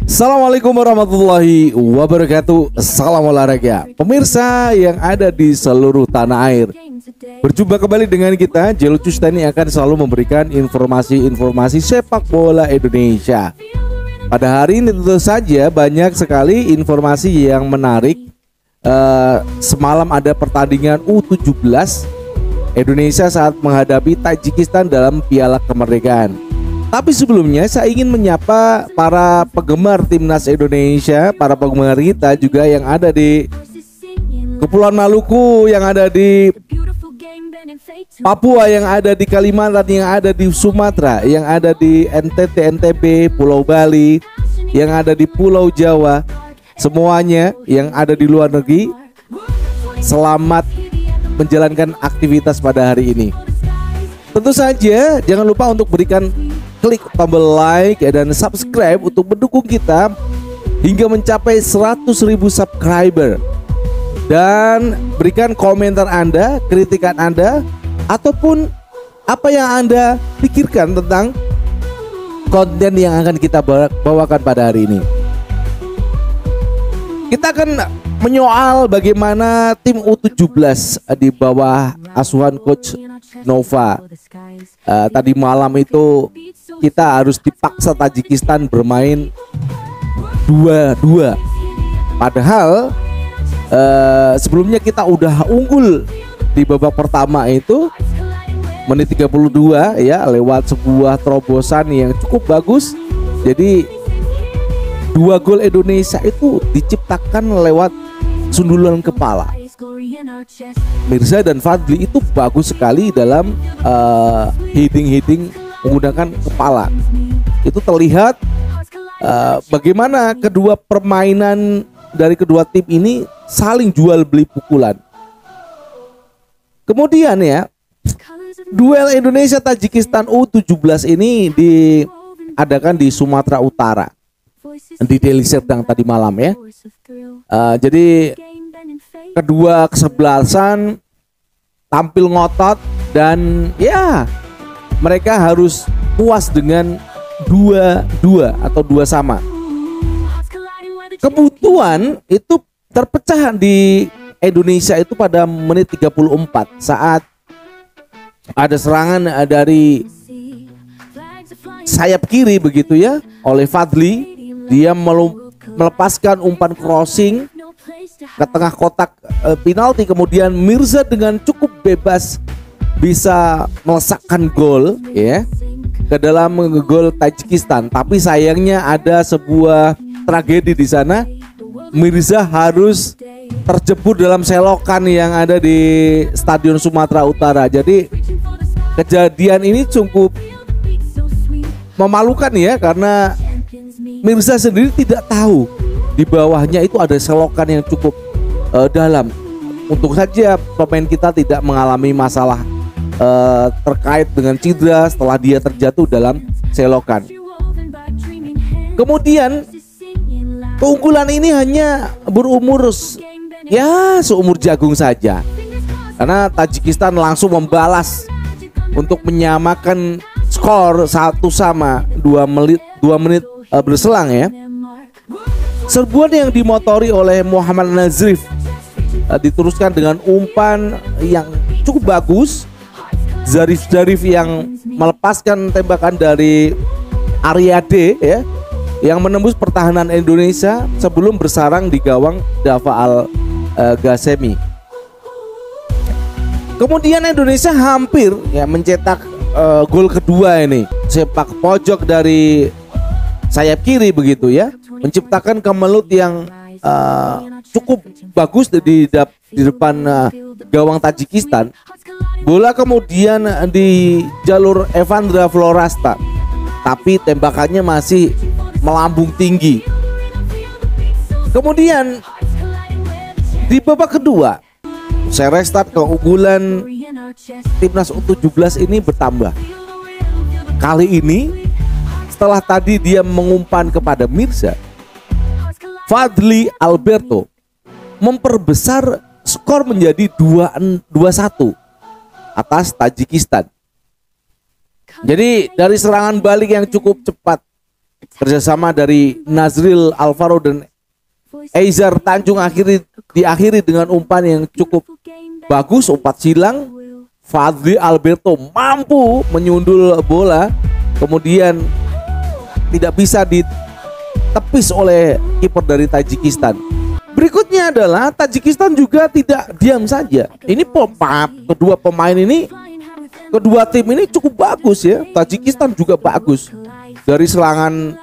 Assalamualaikum warahmatullahi wabarakatuh. Salam olahraga pemirsa yang ada di seluruh tanah air. Berjumpa kembali dengan kita. Jelucus Tani akan selalu memberikan informasi-informasi sepak bola Indonesia. Pada hari ini tentu saja banyak sekali informasi yang menarik. Semalam ada pertandingan U17 Indonesia saat menghadapi Tajikistan dalam Piala Kemerdekaan. Tapi sebelumnya saya ingin menyapa para penggemar timnas Indonesia, para penggemar kita juga yang ada di Kepulauan Maluku, yang ada di Papua, yang ada di Kalimantan, yang ada di Sumatera, yang ada di NTT, NTB, Pulau Bali, yang ada di Pulau Jawa, semuanya yang ada di luar negeri. Selamat menjalankan aktivitas pada hari ini. Tentu saja jangan lupa untuk berikan klik tombol like dan subscribe untuk mendukung kita hingga mencapai 100.000 subscriber. Dan berikan komentar Anda, kritikan Anda, ataupun apa yang Anda pikirkan tentang konten yang akan kita bawakan pada hari ini. Kita akan menyoal bagaimana tim U17 di bawah asuhan Coach Nova. Tadi malam itu kita harus dipaksa Tajikistan bermain 2-2. Padahal sebelumnya kita udah unggul di babak pertama itu menit 32 ya, lewat sebuah terobosan yang cukup bagus. Jadi 2 gol Indonesia itu diciptakan lewat sundulan kepala. Mirza dan Fadli itu bagus sekali dalam heading menggunakan kepala. Itu terlihat bagaimana kedua permainan dari kedua tim ini saling jual beli pukulan. Kemudian ya, duel Indonesia Tajikistan U17 ini diadakan di Sumatera Utara, di Deli Serdang tadi malam ya. Jadi kedua kesebelasan tampil ngotot dan ya mereka harus puas dengan 2-2 atau 2 sama. Kebutuhan itu terpecah di Indonesia itu pada menit 34 saat ada serangan dari sayap kiri begitu ya oleh Fadli. Dia melepaskan umpan crossing ke tengah kotak penalti, kemudian Mirza dengan cukup bebas bisa melesakkan gol ya ke dalam gol Tajikistan. Tapi sayangnya ada sebuah tragedi di sana. Mirza harus terjebur dalam selokan yang ada di Stadion Sumatera Utara. Jadi kejadian ini cukup memalukan ya, karena Mirza sendiri tidak tahu di bawahnya itu ada selokan yang cukup dalam. Untuk saja pemain kita tidak mengalami masalah terkait dengan cedera setelah dia terjatuh dalam selokan. Kemudian keunggulan ini hanya berumur ya seumur jagung saja, karena Tajikistan langsung membalas untuk menyamakan skor 1 sama 2 menit berselang ya. Serbuan yang dimotori oleh Muhammad Nazrif diteruskan dengan umpan yang cukup bagus. Zarif yang melepaskan tembakan dari area D ya, yang menembus pertahanan Indonesia sebelum bersarang di gawang Dava Al-Ghasemi. Kemudian Indonesia hampir ya mencetak gol kedua ini, sepak pojok dari sayap kiri begitu ya, menciptakan kemelut yang cukup bagus di depan gawang Tajikistan. Bola kemudian di jalur Evandra Florasta, tapi tembakannya masih melambung tinggi. Kemudian di babak kedua, saya restart, keunggulan timnas U17 ini bertambah. Kali ini setelah tadi dia mengumpan kepada Mirza, Fadli Alberto memperbesar skor menjadi 2-1 atas Tajikistan. Jadi dari serangan balik yang cukup cepat, kerjasama dari Nazril Alvaro dan Eizar Tanjung diakhiri dengan umpan yang cukup bagus, umpan silang. Fadli Alberto mampu menyundul bola, kemudian tidak bisa ditepis oleh kiper dari Tajikistan. Berikutnya adalah Tajikistan juga tidak diam saja. Ini kedua pemain ini, kedua tim ini cukup bagus ya. Tajikistan juga bagus dari serangan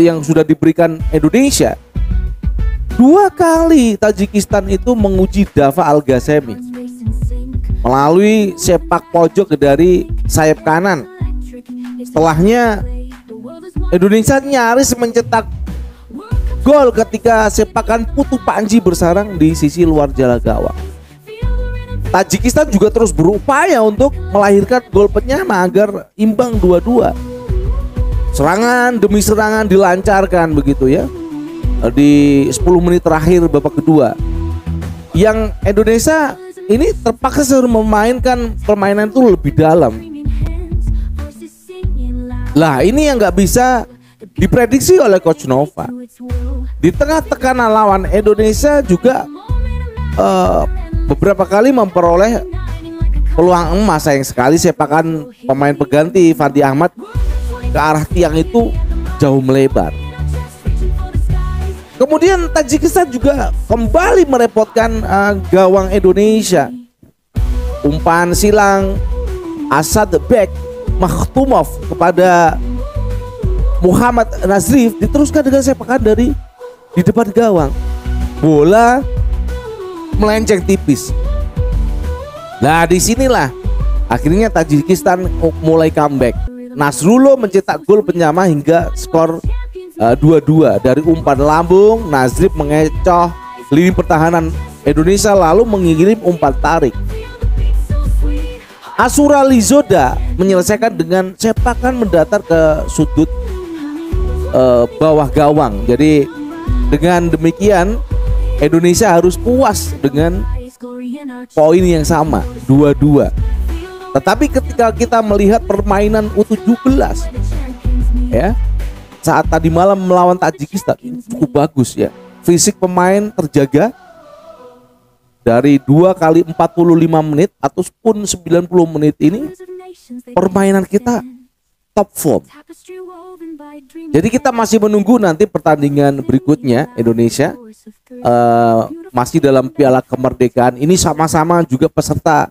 yang sudah diberikan Indonesia. 2 kali Tajikistan itu menguji Dava Al-Ghazemi melalui sepak pojok dari sayap kanan. Setelahnya Indonesia nyaris mencetak gol ketika sepakan Putu Panji bersarang di sisi luar jala gawang. Tajikistan juga terus berupaya untuk melahirkan gol penyama agar imbang 2-2. Serangan demi serangan dilancarkan begitu ya di 10 menit terakhir babak kedua. Yang Indonesia ini terpaksa memainkan permainan itu lebih dalam. Lah ini yang nggak bisa diprediksi oleh Coach Nova. Di tengah tekanan lawan, Indonesia juga beberapa kali memperoleh peluang emas. Sayang sekali sepakan pemain pengganti Fandi Ahmad ke arah tiang itu jauh melebar. Kemudian Tajikistan juga kembali merepotkan gawang Indonesia. Umpan silang Asad Bek Makhtumov kepada Muhammad Nazrif diteruskan dengan sepakan dari di depan gawang. Bola melenceng tipis. Nah, disinilah akhirnya Tajikistan mulai comeback. Nasrullah mencetak gol penyama hingga skor 2-2 dari umpan lambung. Nazrif mengecoh lini pertahanan Indonesia lalu mengirim umpan tarik. Asura Lizoda menyelesaikan dengan sepakan mendatar ke sudut bawah gawang. Jadi dengan demikian Indonesia harus puas dengan poin yang sama 2-2. Tetapi ketika kita melihat permainan U17 ya, saat tadi malam melawan Tajikistan cukup bagus ya. Fisik pemain terjaga dari 2 kali 45 menit ataupun 90 menit ini permainan kita top form. Jadi kita masih menunggu nanti pertandingan berikutnya Indonesia masih dalam Piala Kemerdekaan. Ini sama-sama juga peserta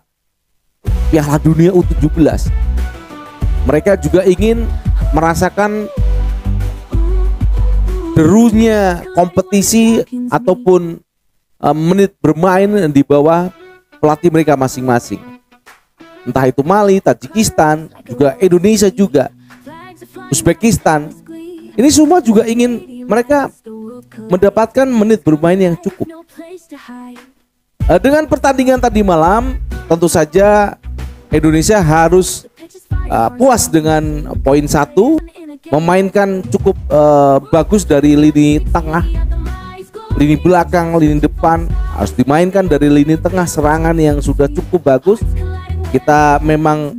Piala Dunia U17. Mereka juga ingin merasakan derunya kompetisi ataupun menit bermain di bawah pelatih mereka masing-masing. Entah itu Mali, Tajikistan, juga Indonesia juga, Uzbekistan. Ini semua juga ingin mereka mendapatkan menit bermain yang cukup. Dengan pertandingan tadi malam, tentu saja Indonesia harus puas dengan poin 1, memainkan cukup bagus dari lini tengah, lini belakang, lini depan harus dimainkan dari lini tengah, serangan yang sudah cukup bagus. Kita memang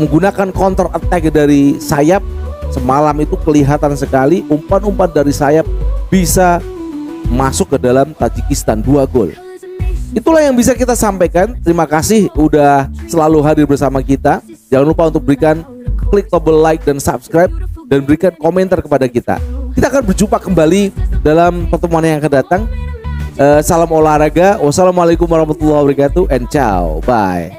menggunakan counter attack dari sayap. Semalam itu kelihatan sekali umpan-umpan dari sayap bisa masuk ke dalam Tajikistan 2 gol. Itulah yang bisa kita sampaikan. Terima kasih udah selalu hadir bersama kita. Jangan lupa untuk berikan klik tombol like dan subscribe dan berikan komentar kepada kita. Kita akan berjumpa kembali dalam pertemuan yang akan datang. Salam olahraga. Wassalamualaikum warahmatullahi wabarakatuh and ciao. Bye.